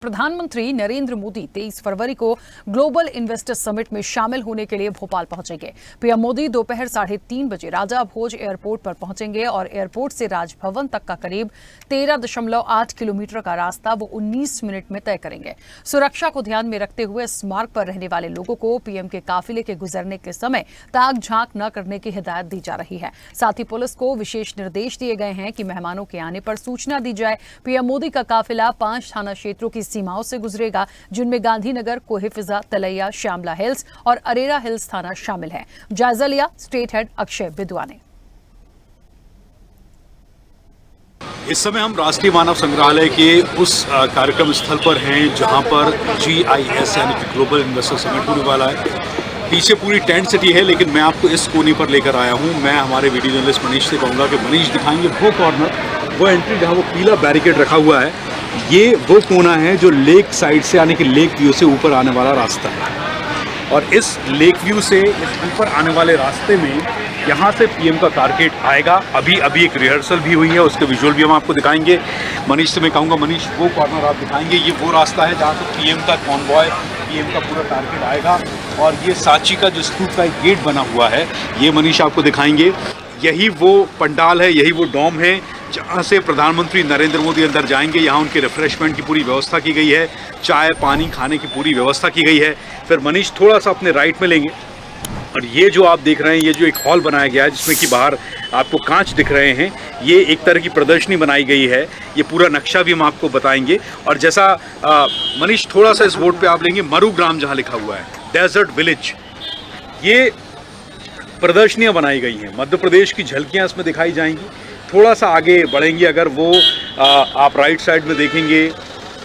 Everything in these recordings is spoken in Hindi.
प्रधानमंत्री नरेंद्र मोदी 23 फरवरी को ग्लोबल इन्वेस्टर समिट में शामिल होने के लिए भोपाल पहुंचेंगे। पीएम मोदी दोपहर 3:30 बजे राजा भोज एयरपोर्ट पर पहुंचेंगे और एयरपोर्ट से राजभवन तक का करीब 13.8 किलोमीटर का रास्ता वो 19 मिनट में तय करेंगे। सुरक्षा को ध्यान में रखते हुए इस मार्ग पर रहने वाले लोगों को पीएम के काफिले के गुजरने के समय ताक झांक न करने की हिदायत दी जा रही है। साथ ही पुलिस को विशेष निर्देश दिए गए हैं कि मेहमानों के आने पर सूचना दी जाए। पीएम मोदी का काफिला 5 थाना क्षेत्रों की सीमाओं से गुजरेगा, जिनमें गांधीनगर, कोहेफिजा, तलैया, श्यामला हिल्स और अरेरा हिल्स थाना शामिल है। जायजा लिया स्टेट हेड अक्षय बिदुआ ने। इस समय हम राष्ट्रीय मानव संग्रहालय के उस कार्यक्रम स्थल पर हैं जहां पर GIS यानी कि ग्लोबल इन्वेस्टर समिट होने वाला है। पीछे पूरी टेंट सिटी है, लेकिन मैं आपको इस कोने पर लेकर आया हूं। मैं हमारे वीडियो जर्नलिस्ट मनीष से कहूँगा कि मनीष दिखाएंगे वो कॉर्नर, वो एंट्री जहाँ वो पीला बैरिकेड रखा हुआ है। ये वो कोना है जो लेक साइड से यानी कि लेक व्यू से ऊपर आने वाला रास्ता है। और इस लेक व्यू से इस ऊपर आने वाले रास्ते में यहाँ से पीएम का कारकेट आएगा। अभी एक रिहर्सल भी हुई है, उसके विजुअल भी हम आपको दिखाएंगे। मनीष से मैं कहूँगा, मनीष वो कॉर्नर आप दिखाएंगे। ये वो रास्ता है जहाँ से पीएम का कॉन्वॉय, पीएम का पूरा कारकेट आएगा। और ये सांची का जो स्तूप का एक गेट बना हुआ है, ये मनीष आपको दिखाएंगे। यही वो पंडाल है, यही वो डॉम है जहाँ से प्रधानमंत्री नरेंद्र मोदी अंदर जाएंगे। यहाँ उनके रिफ्रेशमेंट की पूरी व्यवस्था की गई है, चाय पानी खाने की पूरी व्यवस्था की गई है। फिर मनीष थोड़ा सा अपने राइट में लेंगे और ये जो आप देख रहे हैं, ये जो एक हॉल बनाया गया है जिसमें कि बाहर आपको कांच दिख रहे हैं, ये एक तरह की प्रदर्शनी बनाई गई है। ये पूरा नक्शा भी हम आपको बताएंगे। और जैसा मनीष थोड़ा सा इस बोर्ड पे आप लेंगे, मरुग्राम जहाँ लिखा हुआ है, डेजर्ट विलेज, ये प्रदर्शनियाँ बनाई गई हैं। मध्य प्रदेश की झलकियाँ इसमें दिखाई जाएंगी। थोड़ा सा आगे बढ़ेंगे अगर वो आप राइट साइड में देखेंगे,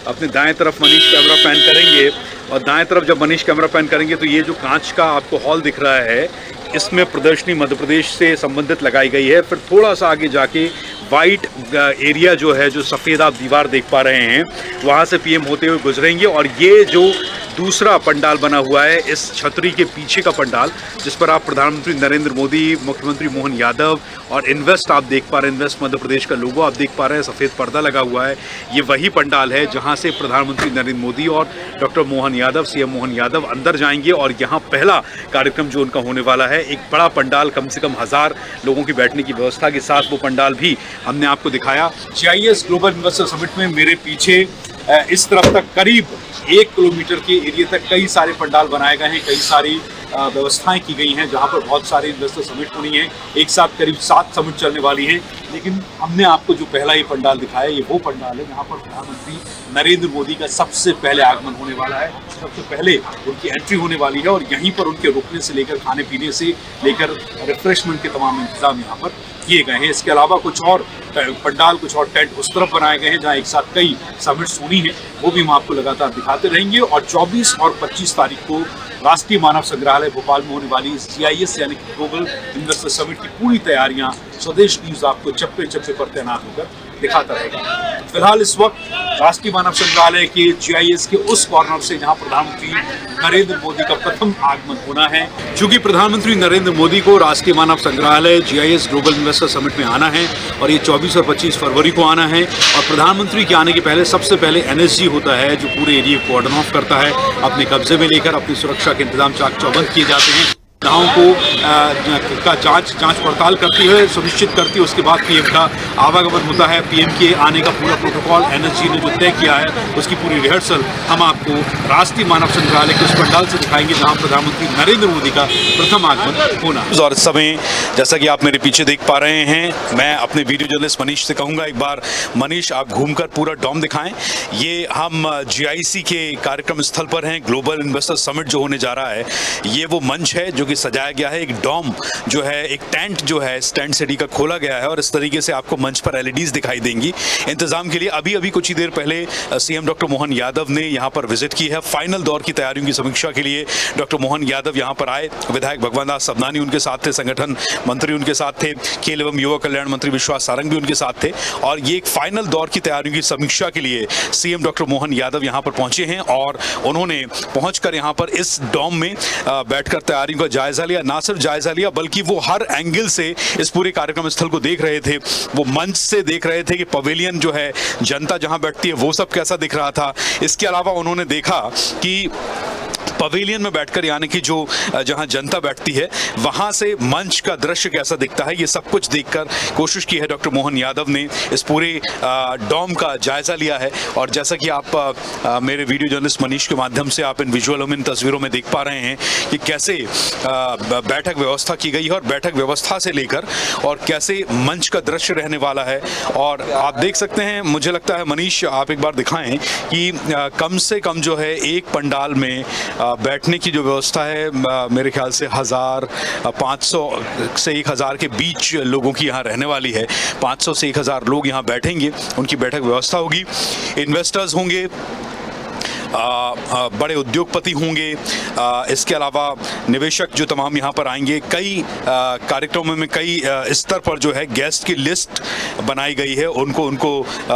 अपने दाएं तरफ मनीष कैमरा पैन करेंगे और दाएं तरफ जब मनीष कैमरा पैन करेंगे तो ये जो कांच का आपको हॉल दिख रहा है, इसमें प्रदर्शनी मध्य प्रदेश से संबंधित लगाई गई है। फिर थोड़ा सा आगे जाके वाइट एरिया जो है, जो सफ़ेद आप दीवार देख पा रहे हैं, वहाँ से पीएम होते हुए गुजरेंगे। और ये जो दूसरा पंडाल बना हुआ है, इस छतरी के पीछे का पंडाल, जिस पर आप प्रधानमंत्री नरेंद्र मोदी, मुख्यमंत्री मोहन यादव और इन्वेस्ट आप देख पा रहे हैं, इन्वेस्ट मध्य प्रदेश का लोगो आप देख पा रहे हैं, सफ़ेद पर्दा लगा हुआ है। ये वही पंडाल है जहां से प्रधानमंत्री नरेंद्र मोदी और डॉक्टर मोहन यादव, CM मोहन यादव अंदर जाएंगे। और यहाँ पहला कार्यक्रम जो उनका होने वाला है, एक बड़ा पंडाल, कम से कम 1000 लोगों की बैठने की व्यवस्था के साथ, वो पंडाल भी हमने आपको दिखाया। GIS ग्लोबल इन्वेस्टर समिट में मेरे पीछे इस तरफ तक करीब 1 किलोमीटर के एरिया तक कई सारे पंडाल बनाए गए हैं, कई सारी व्यवस्थाएं की गई हैं जहां पर बहुत सारे इन्वेस्टर समिट होनी है। एक साथ करीब 7 समिट चलने वाली हैं। लेकिन हमने आपको जो पहला ये पंडाल दिखाया, ये वो पंडाल है जहां पर प्रधानमंत्री नरेंद्र मोदी का सबसे पहले आगमन होने वाला है, सबसे पहले उनकी एंट्री होने वाली है। और यहीं पर उनके रुकने से लेकर खाने पीने से लेकर रिफ्रेशमेंट के तमाम इंतजाम यहाँ पर किए गए हैं। इसके अलावा कुछ और पंडाल, कुछ और टेंट उस तरफ बनाए गए हैं जहाँ एक साथ कई समिट्स होनी है, वो भी हम आपको लगातार दिखाते रहेंगे। और 24 और 25 तारीख को राष्ट्रीय मानव संग्रहालय भोपाल में होने वाली इस GIS यानी कि ग्लोबल इन्वेस्टर समिट की पूरी तैयारियां स्वदेश न्यूज आपको चप्पे चप्पे पर तैनात होकर दिखाता रहेगा। फिलहाल इस वक्त राष्ट्रीय मानव संग्रहालय के GIS के उस कॉर्नर से जहां प्रधानमंत्री नरेंद्र मोदी का प्रथम आगमन होना है, चूंकि प्रधानमंत्री नरेंद्र मोदी को राष्ट्रीय मानव संग्रहालय GIS ग्लोबल इन्वेस्टर समिट में आना है और ये 24 और 25 फरवरी को आना है। और प्रधानमंत्री के आने के पहले सबसे पहले NSG होता है जो पूरे एरिया को वार्डन ऑफ करता है, अपने कब्जे में लेकर अपनी सुरक्षा के इंतजाम चाक चौबंद किए जाते हैं। घटनाओं को का जांच पड़ताल करती है, सुनिश्चित करती है। उसके बाद पीएम का आवागमन होता है। पीएम के आने का पूरा प्रोटोकॉल NSG ने जो तय किया है, उसकी पूरी रिहर्सल हम आपको राष्ट्रीय मानव संग्रहालय के उस पंडाल से दिखाएंगे जहां प्रधानमंत्री नरेंद्र मोदी का प्रथम आगमन होना। और इस समय जैसा कि आप मेरे पीछे देख पा रहे हैं, मैं अपने वीडियो जर्नलिस्ट मनीष से कहूँगा, एक बार मनीष आप घूमकर पूरा डॉम दिखाएं। ये हम GIC के कार्यक्रम स्थल पर हैं। ग्लोबल इन्वेस्टर समिट जो होने जा रहा है, ये वो मंच है जो सजाया गया है। एक डॉम जो है, एक टेंट जो है स्टैंड सिटी का खोला गया है और इस तरीके से आपको मंच पर LEDs दिखाई देंगी इंतजाम के लिए। अभी कुछ ही देर पहले CM डॉक्टर मोहन यादव ने यहाँ पर विजिट की है। फाइनल दौर की तैयारियों की समीक्षा के लिए डॉक्टर मोहन यादव यहाँ पर आए। विधायक भगवान दास सबनानी उनके साथ थे, संगठन मंत्री उनके साथ थे, खेल एवं युवा कल्याण मंत्री विश्वास सारंग भी उनके साथ थे। और ये एक फाइनल दौर की तैयारियों की समीक्षा के लिए CM डॉक्टर मोहन यादव यहाँ पर पहुंचे हैं और उन्होंने पहुंचकर यहाँ पर इस डॉम में बैठकर तैयारियों का जायजा लिया, ना सिर्फ जायजा लिया बल्कि वो हर एंगल से इस पूरे कार्यक्रम स्थल को देख रहे थे। वो मंच से देख रहे थे कि पवेलियन जो है, जनता जहां बैठती है वो सब कैसा दिख रहा था। इसके अलावा उन्होंने देखा कि पवेलियन में बैठकर यानी कि जो जहां जनता बैठती है वहां से मंच का दृश्य कैसा दिखता है, ये सब कुछ देखकर कोशिश की है डॉक्टर मोहन यादव ने। इस पूरे डॉम का जायजा लिया है और जैसा कि आप मेरे वीडियो जर्नलिस्ट मनीष के माध्यम से आप इन विजुअलों में, इन तस्वीरों में देख पा रहे हैं कि कैसे बैठक व्यवस्था की गई है और बैठक व्यवस्था से लेकर और कैसे मंच का दृश्य रहने वाला है। और आप देख सकते हैं, मुझे लगता है मनीष आप एक बार दिखाएं कि कम से कम जो है एक पंडाल में बैठने की जो व्यवस्था है मेरे ख्याल से 1500 से 1000 के बीच लोगों की यहाँ रहने वाली है। 500 से 1000 लोग यहाँ बैठेंगे, उनकी बैठक व्यवस्था होगी। इन्वेस्टर्स होंगे, बड़े उद्योगपति होंगे, इसके अलावा निवेशक जो तमाम यहाँ पर आएंगे। कई कार्यक्रमों में कई स्तर पर जो है गेस्ट की लिस्ट बनाई गई है, उनको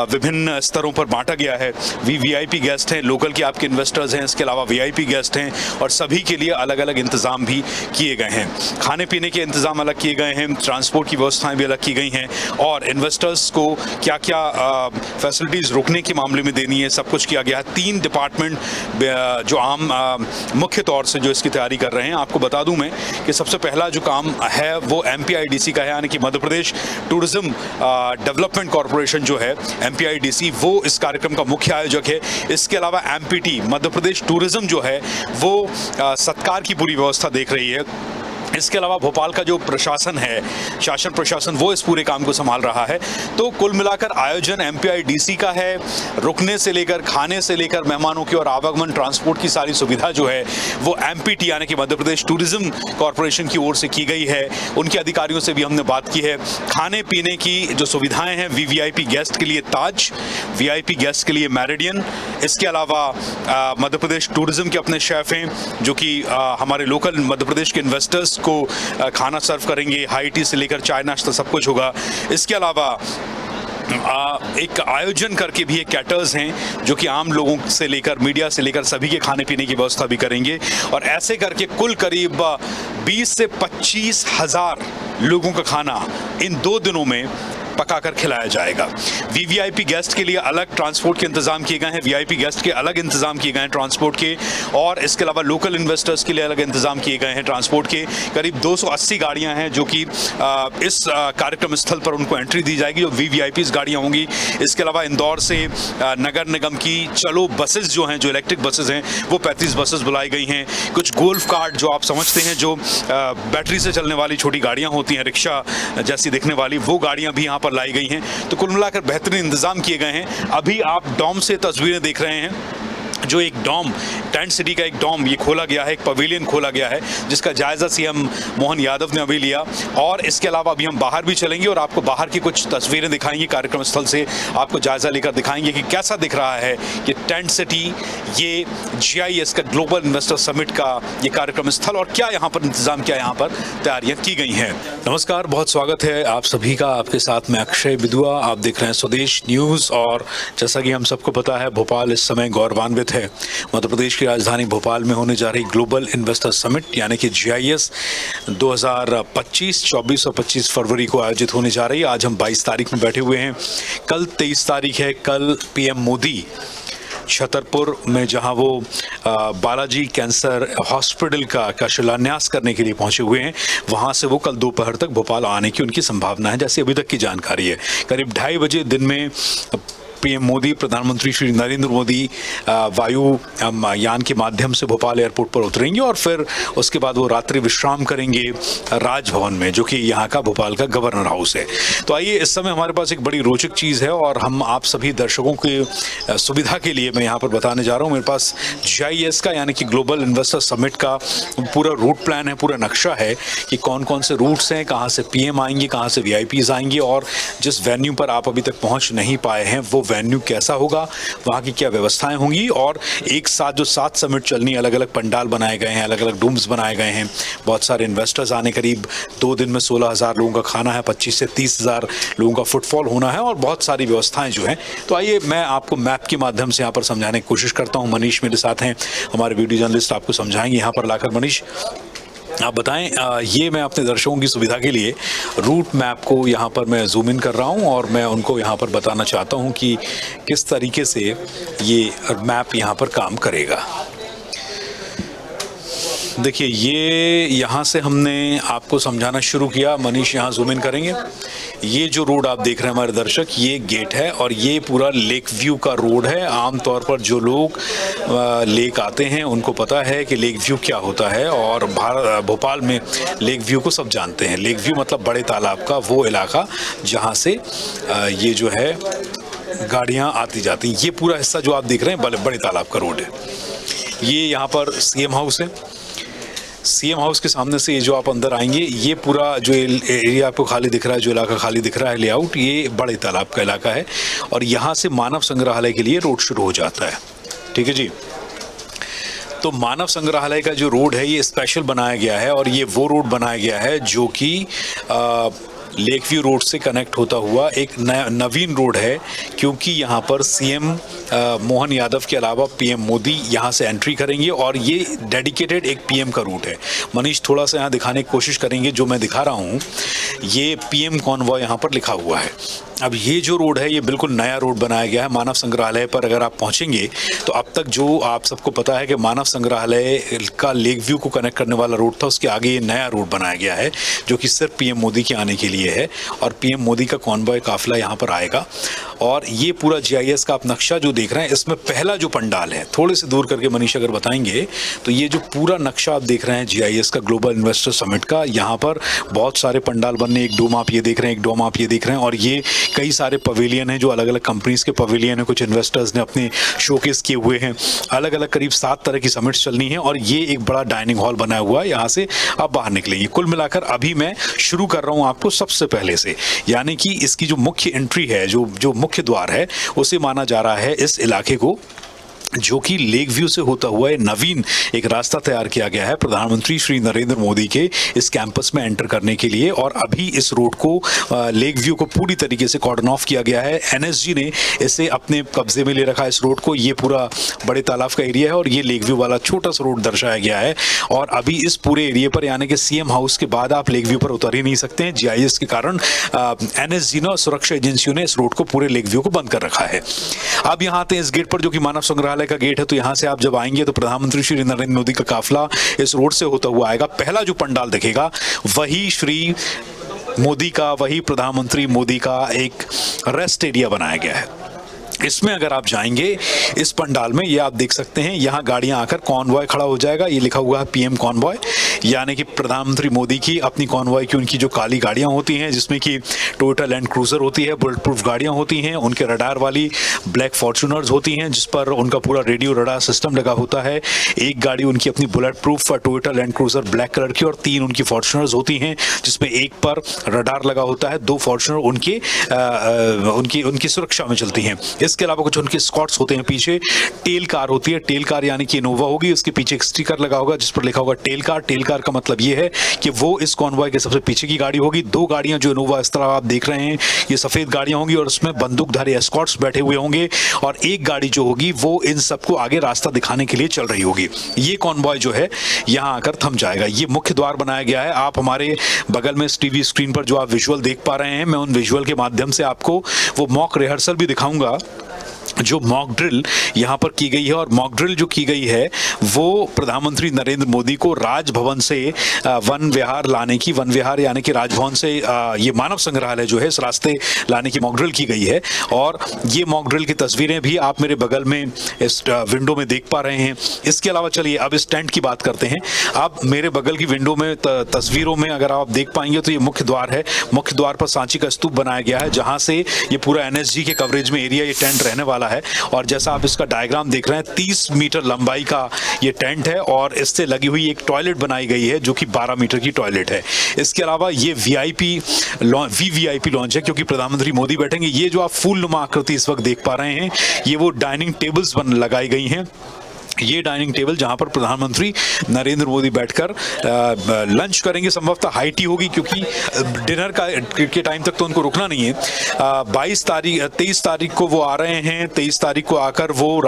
विभिन्न स्तरों पर बांटा गया है। वीआईपी गेस्ट हैं, लोकल के आपके इन्वेस्टर्स हैं, इसके अलावा वीआईपी गेस्ट हैं और सभी के लिए अलग अलग इंतज़ाम भी किए गए हैं। खाने पीने के इंतज़ाम अलग किए गए हैं, ट्रांसपोर्ट की व्यवस्थाएँ भी अलग की गई हैं और इन्वेस्टर्स को क्या क्या फैसिलिटीज़ रुकने के मामले में देनी है, सब कुछ किया गया है। 3 डिपार्टमेंट जो आम मुख्य तौर से जो इसकी तैयारी कर रहे हैं। आपको बता दूं मैं कि सबसे पहला जो काम है वो MPIDC का है, यानी कि Madhya Pradesh tourism development corporation जो है MPIDC, वो इस कार्यक्रम का मुख्य आयोजक है। इसके अलावा MPT मध्य प्रदेश टूरिज्म जो है वो सत्कार की पूरी व्यवस्था देख रही है। इसके अलावा भोपाल का जो प्रशासन है, शासन प्रशासन, वो इस पूरे काम को संभाल रहा है। तो कुल मिलाकर आयोजन MPIDC का है। रुकने से लेकर, खाने से लेकर, मेहमानों की और आवागमन, ट्रांसपोर्ट की सारी सुविधा जो है वो MPT यानी कि मध्य प्रदेश टूरिज्म कॉरपोरेशन की ओर से की गई है। उनके अधिकारियों से भी हमने बात की है। खाने पीने की जो सुविधाएं हैं, VVIP गेस्ट के लिए ताज, VIP गेस्ट के लिए मेरिडियन। इसके अलावा मध्य प्रदेश टूरिज्म के अपने शेफ हैं जो कि हमारे लोकल मध्य प्रदेश के इन्वेस्टर्स को खाना सर्व करेंगे। हाई टी से लेकर चाय नाश्ता सब कुछ होगा। इसके अलावा एक आयोजन करके भी एक कैटर्स हैं जो कि आम लोगों से लेकर, मीडिया से लेकर सभी के खाने पीने की व्यवस्था भी करेंगे और ऐसे करके कुल करीब 20 से 25 हज़ार लोगों का खाना इन 2 दिनों में पकाकर खिलाया जाएगा। VVIP गेस्ट के लिए अलग ट्रांसपोर्ट के इंतजाम किए गए हैं, VIP गेस्ट के अलग इंतजाम किए गए हैं ट्रांसपोर्ट के, और इसके अलावा लोकल इन्वेस्टर्स के लिए अलग इंतजाम किए गए हैं ट्रांसपोर्ट के। करीब 280 गाड़ियां हैं जो कि इस कार्यक्रम स्थल पर उनको एंट्री दी जाएगी, जो VVIPs गाड़ियां होंगी। इसके अलावा इंदौर से नगर निगम की चलो बसेस जो हैं, जो इलेक्ट्रिक बसेस हैं, वो 35 बसेस बुलाई गई हैं। कुछ गोल्फ कार्ट जो आप समझते हैं, जो बैटरी से चलने वाली छोटी गाड़ियां होती हैं, रिक्शा जैसी दिखने वाली, वो गाड़ियां भी यहाँ पर लाई गई हैं। तो कुल मिलाकर बेहतरीन इंतजाम किए गए हैं। अभी आप डॉम से तस्वीरें देख रहे हैं, जो एक डॉम, टेंट सिटी का एक डॉम ये खोला गया है, एक पवेलियन खोला गया है जिसका जायजा CM मोहन यादव ने अभी लिया। और इसके अलावा अभी हम बाहर भी चलेंगे और आपको बाहर की कुछ तस्वीरें दिखाएंगे, कार्यक्रम स्थल से आपको जायजा लेकर दिखाएंगे कि कैसा दिख रहा है ये टेंट सिटी, ये GIS का ग्लोबल इन्वेस्टर समिट का ये कार्यक्रम स्थल और क्या यहाँ पर इंतजाम, क्या यहाँ पर तैयारियां की गई हैं। नमस्कार, बहुत स्वागत है आप सभी का। आपके साथ में अक्षय विदुआ, आप देख रहे हैं स्वदेश न्यूज़। और जैसा कि हम सबको पता है, भोपाल इस समय गौरवान्वित है। मध्य प्रदेश की राजधानी भोपाल में होने जा रही ग्लोबल इन्वेस्टर समिट यानी कि GIS 2025 24 और 25 फरवरी को आयोजित होने जा रही है। आज हम 22 तारीख में बैठे हुए हैं, कल 23 तारीख है। कल PM मोदी छतरपुर में, जहां वो बालाजी कैंसर हॉस्पिटल का शिलान्यास करने के लिए पहुंचे हुए हैं, वहां से वो कल दोपहर तक भोपाल आने की उनकी संभावना है, जैसे अभी तक की जानकारी है। करीब 2:30 बजे दिन में PM मोदी, प्रधानमंत्री श्री नरेंद्र मोदी वायु यान के माध्यम से भोपाल एयरपोर्ट पर उतरेंगे और फिर उसके बाद वो रात्रि विश्राम करेंगे राजभवन में, जो कि यहाँ का भोपाल का गवर्नर हाउस है। तो आइए, इस समय हमारे पास एक बड़ी रोचक चीज़ है और हम आप सभी दर्शकों की सुविधा के लिए मैं यहाँ पर बताने जा रहा हूँ। मेरे पास GIS का यानी कि ग्लोबल इन्वेस्टर समिट का पूरा रूट प्लान है, पूरा नक्शा है कि कौन कौन से रूट्स हैं, कहाँ से PM आएंगे, कहाँ से VIPs आएंगे और जिस वेन्यू पर आप अभी तक पहुँच नहीं पाए हैं वो वेन्यू कैसा होगा, वहाँ की क्या व्यवस्थाएं होंगी। और एक साथ जो 7 समिट चलनी, अलग अलग पंडाल बनाए गए हैं, अलग अलग डूम्स बनाए गए हैं, बहुत सारे इन्वेस्टर्स आने, करीब 2 दिन में 16,000 लोगों का खाना है, 25 से 30,000 लोगों का फुटफॉल होना है और बहुत सारी व्यवस्थाएं जो हैं। तो आइए, मैं आपको मैप के माध्यम से यहाँ पर समझाने की कोशिश करता हूँ। मनीष मेरे साथ हैं, हमारे वीडियो जर्नलिस्ट आपको समझाएंगे यहाँ पर लाकर। मनीष, आप बताएं। ये मैं अपने दर्शकों की सुविधा के लिए रूट मैप को यहाँ पर मैं जूम इन कर रहा हूँ और मैं उनको यहाँ पर बताना चाहता हूँ कि किस तरीके से ये मैप यहाँ पर काम करेगा। देखिए, ये यहाँ से हमने आपको समझाना शुरू किया। मनीष यहाँ जूम इन करेंगे। ये जो रोड आप देख रहे हैं हमारे दर्शक, ये गेट है और ये पूरा लेक व्यू का रोड है। आमतौर पर जो लोग लेक आते हैं उनको पता है कि लेक व्यू क्या होता है और भोपाल में लेक व्यू को सब जानते हैं। लेक व्यू मतलब बड़े तालाब का वो इलाका जहाँ से ये जो है गाड़ियाँ आती जाती हैं। ये पूरा हिस्सा जो आप देख रहे हैं बड़े तालाब का रोड है। ये यहाँ पर सीएम हाउस है। सीएम हाउस के सामने से ये जो आप अंदर आएंगे, ये पूरा जो एरिया आपको खाली दिख रहा है, जो इलाका खाली दिख रहा है लेआउट, ये बड़े तालाब का इलाका है और यहाँ से मानव संग्रहालय के लिए रोड शुरू हो जाता है। ठीक है जी। तो मानव संग्रहालय का जो रोड है ये स्पेशल बनाया गया है और ये वो रोड बनाया गया है जो कि लेक व्यू रोड से कनेक्ट होता हुआ एक नवीन रोड है, क्योंकि यहाँ पर सीएम मोहन यादव के अलावा पीएम मोदी यहाँ से एंट्री करेंगे और ये डेडिकेटेड एक पीएम का रूट है। मनीष थोड़ा सा यहाँ दिखाने की कोशिश करेंगे। जो मैं दिखा रहा हूँ ये पीएम कॉन्वॉय यहाँ पर लिखा हुआ है। अब ये जो रोड है ये बिल्कुल नया रोड बनाया गया है। मानव संग्रहालय पर अगर आप पहुंचेंगे तो अब तक जो आप सबको पता है कि मानव संग्रहालय का लेक व्यू को कनेक्ट करने वाला रोड था, उसके आगे ये नया रोड बनाया गया है जो कि सिर्फ पीएम मोदी के आने के लिए है और पीएम मोदी का कॉन्वॉय काफिला यहाँ पर आएगा। और ये पूरा जीआईएस का आप नक्शा जो देख रहे हैं, इसमें पहला जो पंडाल है, थोड़े से दूर करके मनीष अगर बताएंगे तो ये जो पूरा नक्शा आप देख रहे हैं जीआईएस का ग्लोबल इन्वेस्टर समिट का, यहाँ पर बहुत सारे पंडाल बनने, एक डोम आप ये देख रहे हैं, एक डोम आप ये देख रहे हैं और ये कई सारे पवेलियन हैं जो अलग अलग कंपनीज के पवेलियन हैं। कुछ इन्वेस्टर्स ने अपने शोकेस किए हुए हैं। अलग अलग करीब 7 तरह की समिट्स चलनी है और ये एक बड़ा डाइनिंग हॉल बना हुआ है। यहाँ से आप बाहर निकलेंगे। कुल मिलाकर अभी मैं शुरू कर रहा हूँ आपको सबसे पहले से, यानी कि इसकी जो मुख्य एंट्री है, जो मुख्य द्वार है, उसे माना जा रहा है इस इलाके को, जो कि लेक व्यू से होता हुआ नवीन एक रास्ता तैयार किया गया है प्रधानमंत्री श्री नरेंद्र मोदी के इस कैंपस में एंटर करने के लिए। और अभी इस रोड को, लेक व्यू को पूरी तरीके से कॉर्डन ऑफ किया गया है। एनएसजी ने इसे अपने कब्जे में ले रखा है इस रोड को। ये पूरा बड़े तालाब का एरिया है और ये लेक व्यू वाला छोटा सा रोड दर्शाया गया है। और अभी इस पूरे एरिया पर, यानी कि सीएम हाउस के बाद आप लेक व्यू पर उतर ही नहीं सकते हैं। जीआईएस के कारण एनएसजी ने, सुरक्षा एजेंसियों ने इस रोड को, पूरे लेक व्यू को बंद कर रखा है। अब यहाँ आते हैं इस गेट पर जो कि मानव संग्रहालय का गेट है। तो यहां से आप जब आएंगे तो प्रधानमंत्री श्री नरेंद्र मोदी का काफिला इस रोड से होता हुआ आएगा। पहला जो पंडाल दिखेगा वही श्री मोदी का, वही प्रधानमंत्री मोदी का एक रेस्ट एरिया बनाया गया है। इसमें अगर आप जाएंगे इस पंडाल में, ये आप देख सकते हैं, यहाँ गाड़ियां आकर कॉन्वॉय खड़ा हो जाएगा। ये लिखा हुआ है पीएम कॉन्वॉय, यानी कि प्रधानमंत्री मोदी की अपनी कॉन्वॉय की, उनकी जो काली गाड़ियां होती हैं जिसमें कि टोयोटा लैंड क्रूजर होती है, बुलेट प्रूफ गाड़ियां होती हैं, उनके रडार वाली ब्लैक फॉर्च्यूनर्स होती हैं जिस पर उनका पूरा रेडियो रडार सिस्टम लगा होता है। एक गाड़ी उनकी अपनी bullet proof Toyota land cruiser black colour की और 3 उनकी फॉर्च्यूनर्स होती हैं जिसमें एक पर रडार लगा होता है, 2 फॉर्च्यूनर उनकी सुरक्षा में चलती हैं। इसके अलावा कुछ उनके स्कॉट्स होते हैं। पीछे टेल कार होती है, टेल कार यानी कि इनोवा होगी, उसके पीछे एक स्टिकर लगा होगा जिस पर लिखा होगा टेल कार। टेल कार का मतलब ये है कि वो इस कॉन्वॉय के सबसे पीछे की गाड़ी होगी। 2 गाड़ियां जो इनोवा इस तरह आप देख रहे हैं, ये सफेद गाड़ियां होंगी और उसमें बंदूकधारी एस्कॉट्स बैठे हुए होंगे और एक गाड़ी जो होगी वो इन सबको आगे रास्ता दिखाने के लिए चल रही होगी। ये कॉन्वॉय जो है यहाँ आकर थम जाएगा। ये मुख्य द्वार बनाया गया है। आप हमारे बगल में टीवी स्क्रीन पर जो आप विजुअल देख पा रहे हैं, मैं उन विजुअल के माध्यम से आपको वो मॉक रिहर्सल भी दिखाऊंगा जो मॉक ड्रिल यहाँ पर की गई है। और मॉक ड्रिल जो की गई है वो प्रधानमंत्री नरेंद्र मोदी को राजभवन से वन विहार लाने की, वन विहार यानी कि राजभवन से ये मानव संग्रहालय जो है इस रास्ते लाने की मॉक ड्रिल की गई है। और ये मॉक ड्रिल की तस्वीरें भी आप मेरे बगल में इस विंडो में देख पा रहे हैं। इसके अलावा चलिए अब इस टेंट की बात करते हैं। अब मेरे बगल की विंडो में तस्वीरों में अगर आप देख पाएंगे तो ये मुख्य द्वार है। मुख्य द्वार पर सांची का स्तूप बनाया गया है जहां से ये पूरा एनएसजी के कवरेज में एरिया ये टेंट रहने वाला है। और जैसा आप इसका डायग्राम देख रहे हैं, 30 मीटर लंबाई का ये टेंट है और इससे लगी हुई एक टॉयलेट बनाई गई है जो कि 12 मीटर की टॉयलेट है। इसके अलावा ये वीवीआईपी लॉन्च है क्योंकि प्रधानमंत्री मोदी बैठेंगे। ये जो आप फूल नुमा आकृति इस वक्त देख पा रहे हैं, ये वो डाइनिंग टेबल्स लगाई गई हैं ये डाइनिंग टेबल जहां पर प्रधानमंत्री नरेंद्र मोदी बैठकर लंच करेंगे, संभवतः हाई टी होगी क्योंकि डिनर के टाइम तक तो उनको रुकना नहीं है। 23 तारीख को वो आ रहे हैं, 23 तारीख को आकर वो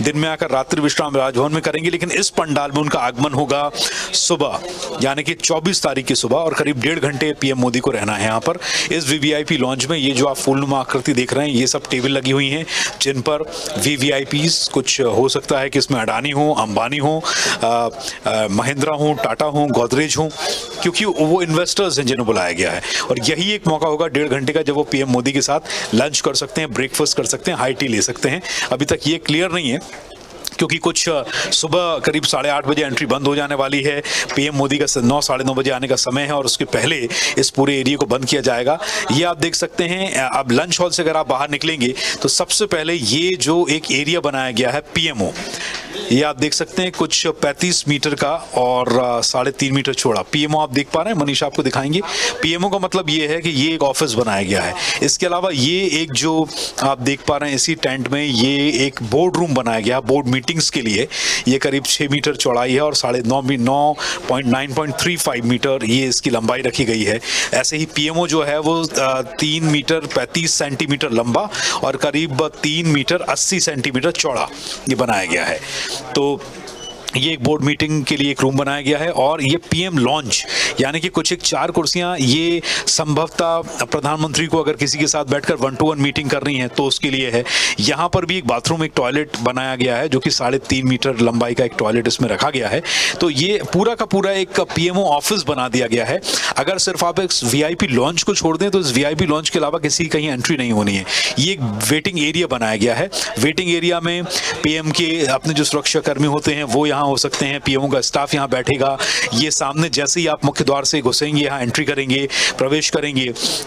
दिन में आकर रात्रि विश्राम राजभवन में करेंगे, लेकिन इस पंडाल में उनका आगमन होगा सुबह, यानी कि 24 तारीख की सुबह, और करीब 1.5 घंटे पीएम मोदी को रहना है यहाँ पर इस वीवीआईपी लॉन्च में। ये जो आप फूलनुमा आकृति देख रहे हैं, ये सब टेबल लगी हुई हैं जिन पर वीवीआईपीज, कुछ हो सकता है कि इसमें अडानी हो, अंबानी हो, महिंद्रा हो, टाटा हो, गोदरेज हो, क्योंकि वो इन्वेस्टर्स हैं जिन्हें बुलाया गया है। और यही एक मौका होगा 1.5 घंटे का जब वो पीएम मोदी के साथ लंच कर सकते हैं, ब्रेकफास्ट कर सकते हैं, हाई टी ले सकते हैं। अभी तक ये क्लियर नहीं है क्योंकि कुछ सुबह करीब 8:30 बजे एंट्री बंद हो जाने वाली है। पीएम मोदी का 9 साढ़े 9 बजे आने का समय है और उसके पहले इस पूरे एरिया को बंद किया जाएगा। ये आप देख सकते हैं। अब लंच हॉल से अगर आप बाहर निकलेंगे तो सबसे पहले ये जो एक एरिया बनाया गया है पीएमओ, ये आप देख सकते हैं कुछ 35 मीटर का और 3.5 मीटर चौड़ा पीएमओ आप देख पा रहे हैं। मनीष आपको दिखाएंगे। पीएमओ का मतलब ये है कि ये एक ऑफिस बनाया गया है। इसके अलावा ये एक जो आप देख पा रहे हैं इसी टेंट में ये एक बोर्ड रूम बनाया गया, बोर्ड मीटिंग्स के लिए। ये करीब 6 मीटर चौड़ाई है और 9.35 मीटर ये इसकी लंबाई रखी गई है। ऐसे ही पीएमओ जो है वो 3 मीटर 35 सेंटीमीटर लंबा और करीब 3 मीटर 80 सेंटीमीटर चौड़ा ये बनाया गया है। तो ये एक बोर्ड मीटिंग के लिए एक रूम बनाया गया है और ये पीएम लॉन्च, यानी कि कुछ एक 4 कुर्सियां, ये संभवतः प्रधानमंत्री को अगर किसी के साथ बैठकर 1-to-1 मीटिंग करनी है तो उसके लिए है। यहाँ पर भी एक बाथरूम, एक टॉयलेट बनाया गया है जो कि 3.5 मीटर लंबाई का एक टॉयलेट इसमें रखा गया है। तो ये पूरा का पूरा एक पीएमओ ऑफिस बना दिया गया है। अगर सिर्फ आप इस वीआईपी लॉन्च को छोड़ दें तो इस वीआईपी लॉन्च के अलावा किसी कहीं एंट्री नहीं होनी है। ये एक वेटिंग एरिया बनाया गया है। वेटिंग एरिया में पीएम के अपने जो सुरक्षा कर्मी होते हैं वो यहाँ हो सकते हैं, पीएमओ का स्टाफ यहाँ बैठेगा। ये सामने जैसे ही आप मुख्य द्वार से घुसेंगे, यहाँ एंट्री करेंगे, प्रवेश करेंगे,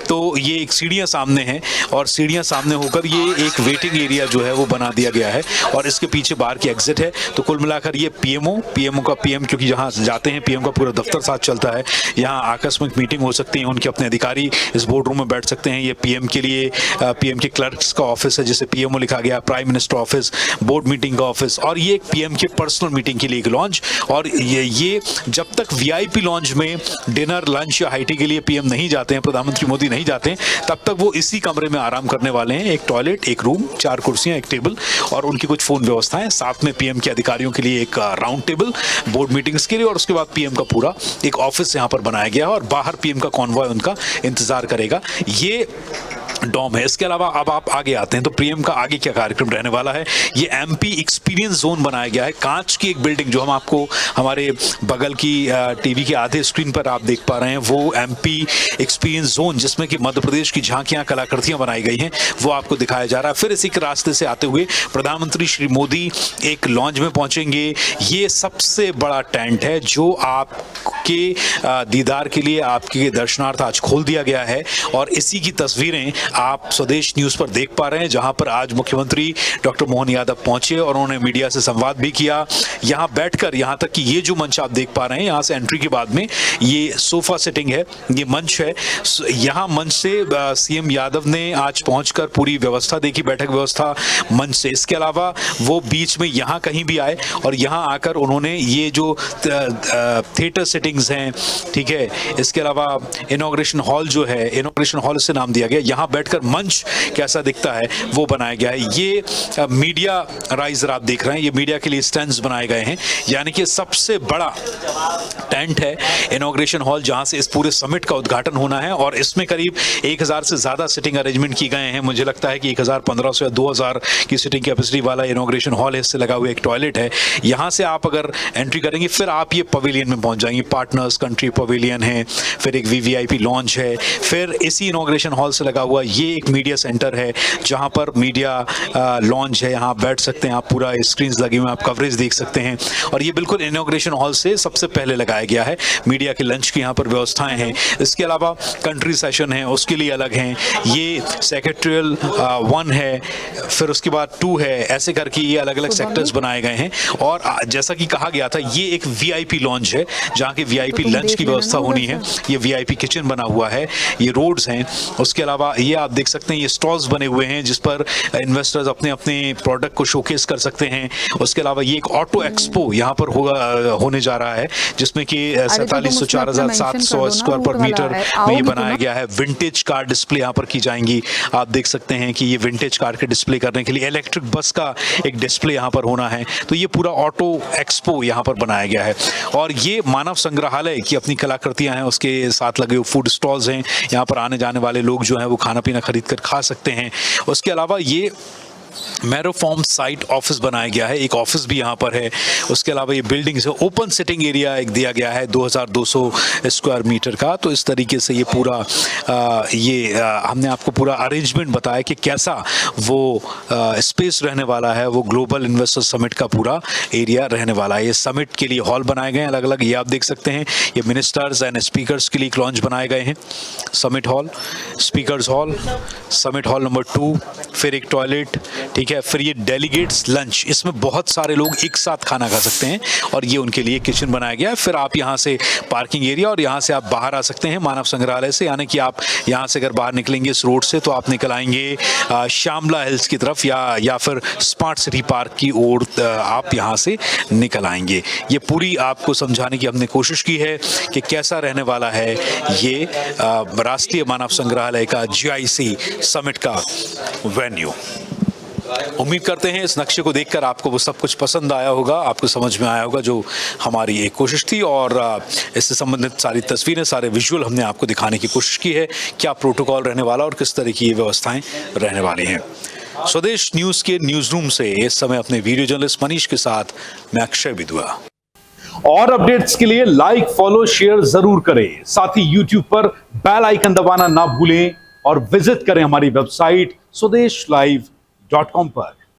तो ये एक सीढ़ियाँ सामने हैं और सीढ़ियाँ सामने होकर ये एक वेटिंग एरिया जो है वो बना दिया गया है और इसके पीछे बाहर की एग्जिट है। तो कुल मिलाकर ये पीएमओ का पीएम, क्योंकि जहाँ जाते हैं पीएम का पूरा दफ्तर साथ चलता है, यहाँ आकस्मिक मीटिंग हो सकती है, उनके अपने अधिकारी इस बोर्ड रूम में बैठ सकते हैं। ये पीएम के लिए पीएम के क्लर्क्स का ऑफिस है जिसे पीएमओ लिखा गया, prime minister office, board meeting का ऑफिस, और ये एक पीएम के पर्सनल मीटिंग के लिए एक लॉन्च। और ये जब तक वीआईपी लॉन्च में डिनर, लंच या हाई टी के लिए पीएम नहीं जाते हैं, प्रधानमंत्री मोदी नहीं जाते हैं, तब तक वो इसी कमरे में आराम करने वाले हैं। एक टॉयलेट, एक रूम, 4 कुर्सियां, एक टेबल और उनकी कुछ फोन व्यवस्थाएं, साथ में पीएम के अधिकारियों के लिए एक राउंड टेबल बोर्ड मीटिंग्स के लिए, और उसके बाद पीएम का पूरा एक ऑफिस यहाँ पर बनाया गया है और बाहर पीएम का कॉन्वॉय उनका इंतजार करेगा। ये डॉम है। इसके अलावा अब आप आगे आते हैं तो पीएम का आगे क्या कार्यक्रम रहने वाला है। ये एमपी एक्सपीरियंस जोन बनाया गया है, कांच की एक बिल्डिंग जो हम आपको हमारे बगल की टीवी के आधे स्क्रीन पर आप देख पा रहे हैं, वो एमपी एक्सपीरियंस जोन जिसमें कि मध्य प्रदेश की झांकियां, कलाकृतियां बनाई गई हैं, वो आपको दिखाया जा रहा है। फिर इसी के रास्ते से आते हुए प्रधानमंत्री श्री मोदी एक लॉन्ज में पहुंचेंगे। ये सबसे बड़ा टेंट है जो आपके दीदार के लिए, आपके दर्शनार्थ आज खोल दिया गया है और इसी की तस्वीरें आप स्वदेश न्यूज पर देख पा रहे हैं, जहां पर आज मुख्यमंत्री डॉक्टर मोहन यादव पहुंचे और उन्होंने मीडिया से संवाद भी किया। यहां बैठकर, यहां तक कि ये जो मंच आप देख पा रहे हैं, यहां से एंट्री के बाद में ये सोफा सेटिंग है, ये मंच है। यहां मंच से सीएम यादव ने आज पहुंचकर पूरी व्यवस्था देखी, बैठक व्यवस्था मंच से। इसके अलावा वो बीच में यहां कहीं भी आए और यहां आकर उन्होंने ये जो थिएटर सेटिंग्स हैं, ठीक है, इसके अलावा इनॉग्रेशन हॉल जो है, इनॉग्रेशन हॉल से नाम दिया गया, यहां बैठकर मंच कैसा दिखता है वो बनाया गया है। ये मीडिया राइजर आप देख रहे हैं, ये मीडिया के लिए स्टैंड्स बनाए गए हैं, यानी कि सबसे बड़ा टेंट है इनॉग्रेशन हॉल जहां से इस पूरे समिट का उद्घाटन होना है और इसमें करीब 1000 से ज्यादा सिटिंग अरेंजमेंट की गए हैं। मुझे लगता है कि 1500 या 2000 की सिटिंग कैपेसिटी वाला इनॉग्रेशन हॉल है, इससे लगा हुआ एक टॉयलेट है। यहां से आप अगर एंट्री करेंगे फिर आप ये पवेलियन में पहुंच जाएंगे, पार्टनर्स कंट्री पवेलियन है, फिर एक वीवीआईपी लॉन्च है, फिर इसी इनॉग्रेशन हॉल से लगा हुआ ये एक मीडिया सेंटर है जहां पर मीडिया लॉन्च है, यहाँ बैठ सकते हैं आप, पूरा स्क्रीन्स लगी हुई, आप कवरेज देख सकते हैं। और ये बिल्कुल इनॉग्रेशन हॉल से सबसे पहले लगाया गया है। मीडिया के लंच की यहाँ पर व्यवस्थाएं हैं। इसके अलावा कंट्री सेशन है, उसके लिए अलग हैं। ये सेक्रेटरियल 1 है, फिर उसके बाद 2 है, ऐसे करके ये अलग अलग सेक्टर्स बनाए गए हैं। और जैसा कि कहा गया था, ये एक वीआईपी लॉन्च है जहाँ के वीआईपी लंच की व्यवस्था होनी है, ये वीआईपी किचन बना हुआ है, ये रोड्स हैं। उसके अलावा ये आप देख सकते हैं, ये स्टॉल्स बने हुए हैं जिस पर इन्वेस्टर्स अपने अपने प्रोडक्ट को शोकेस कर सकते हैं। उसके अलावा ये एक ऑटो एक्सपो यहाँ पर होने जा रहा है, जिसमें कि 4704,700 स्क्वायर पर मीटर में ये बनाया गया है। विंटेज कार डिस्प्ले यहाँ पर की जाएंगी। आप देख सकते हैं कि ये विंटेज कार के डिस्प्ले करने के लिए इलेक्ट्रिक बस का एक डिस्प्ले यहाँ पर होना है। तो ये पूरा ऑटो एक्सपो यहाँ पर बनाया गया है। और ये मानव संग्रहालय की अपनी कलाकृतियां हैं, उसके साथ लगे फूड स्टॉल्स हैं। यहाँ पर आने जाने वाले लोग जो हैं वो खाना पीना खरीद कर खा सकते हैं। उसके अलावा ये मैरोफॉर्म साइट ऑफिस बनाया गया है, एक ऑफिस भी यहाँ पर है। उसके अलावा ये बिल्डिंग्स है, ओपन सिटिंग एरिया एक दिया गया है 2200 स्क्वायर मीटर का। तो इस तरीके से ये पूरा हमने आपको पूरा अरेंजमेंट बताया कि कैसा वो स्पेस रहने वाला है, वो ग्लोबल इन्वेस्टर समिट का पूरा एरिया रहने वाला है। ये समिट के लिए हॉल बनाए गए हैं अलग अलग, ये आप देख सकते हैं। ये मिनिस्टर्स एंड स्पीकर्स के लिए एक लॉन्च बनाए गए हैं, summit hall, speakers hall, summit hall number 2, फिर एक टॉयलेट, ठीक है। फिर ये डेलीगेट्स लंच, इसमें बहुत सारे लोग एक साथ खाना खा सकते हैं और ये उनके लिए किचन बनाया गया है। फिर आप यहाँ से पार्किंग एरिया, और यहाँ से आप बाहर आ सकते हैं मानव संग्रहालय से, यानी कि आप यहाँ से अगर बाहर निकलेंगे इस रोड से तो आप निकल आएंगे श्यामला हिल्स की तरफ या फिर स्मार्ट सिटी पार्क की ओर आप यहाँ से निकल आएंगे। ये पूरी आपको समझाने की हमने कोशिश की है कि कैसा रहने वाला है ये राष्ट्रीय मानव संग्रहालय का GIC समिट का वेन्यू। उम्मीद करते हैं इस नक्शे को देखकर आपको वो सब कुछ पसंद आया होगा, आपको समझ में आया होगा जो हमारी एक कोशिश थी। और इससे संबंधित सारी तस्वीरें, सारे विजुअल हमने आपको दिखाने की कोशिश की है, क्या प्रोटोकॉल रहने वाला और किस तरह की ये व्यवस्थाएं रहने वाली हैं। स्वदेश न्यूज के न्यूज रूम से इस समय अपने वीडियो जर्नलिस्ट मनीष के साथ मैं अक्षय विदुआ। और अपडेट्स के लिए लाइक, फॉलो, शेयर जरूर करें। साथ ही YouTube पर बेल आइकन दबाना ना भूलें और विजिट करें हमारी वेबसाइट swedeshlive.com पर।